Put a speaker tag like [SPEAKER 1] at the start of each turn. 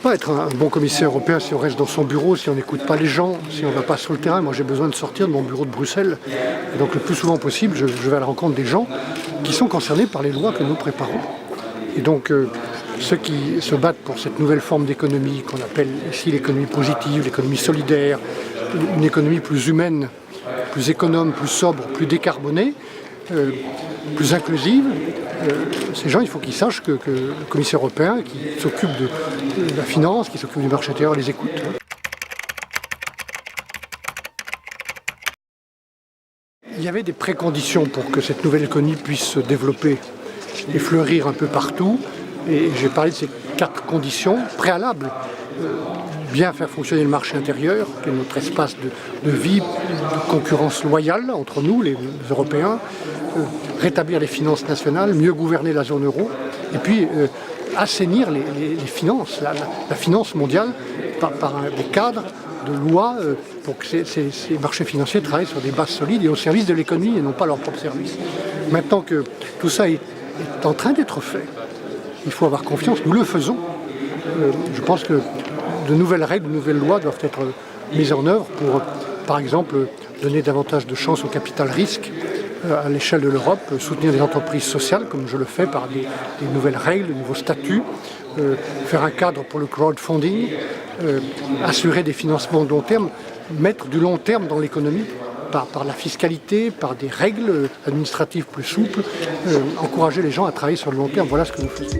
[SPEAKER 1] pas être un bon commissaire européen si on reste dans son bureau, si on n'écoute pas les gens, si on ne va pas sur le terrain. Moi, j'ai besoin de sortir de mon bureau de Bruxelles. Et donc, le plus souvent possible, je vais à la rencontre des gens qui sont concernés par les lois que nous préparons. Et donc, ceux qui se battent pour cette nouvelle forme d'économie qu'on appelle ici l'économie positive, l'économie solidaire, une économie plus humaine, plus économe, plus sobre, plus décarbonée, plus inclusive, ces gens, il faut qu'ils sachent que le commissaire européen qui s'occupe de la finance, qui s'occupe du marché intérieur, les écoute. Il y avait des préconditions pour que cette nouvelle économie puisse se développer et fleurir un peu partout. Et j'ai parlé de ces 4 conditions préalables. Bien faire fonctionner le marché intérieur, qui est notre espace de vie, de concurrence loyale entre nous, les Européens, rétablir les finances nationales, mieux gouverner la zone euro, et puis assainir les finances, la finance mondiale par des cadres de lois pour que ces marchés financiers travaillent sur des bases solides et au service de l'économie et non pas leur propre service. Maintenant que tout ça est en train d'être fait, il faut avoir confiance, nous le faisons. Je pense que de nouvelles règles, de nouvelles lois doivent être mises en œuvre pour, par exemple, donner davantage de chance au capital risque à l'échelle de l'Europe, soutenir des entreprises sociales, comme je le fais par des nouvelles règles, de nouveaux statuts, faire un cadre pour le crowdfunding, assurer des financements de long terme, mettre du long terme dans l'économie par la fiscalité, par des règles administratives plus souples, encourager les gens à travailler sur le long terme. Voilà ce que nous faisons.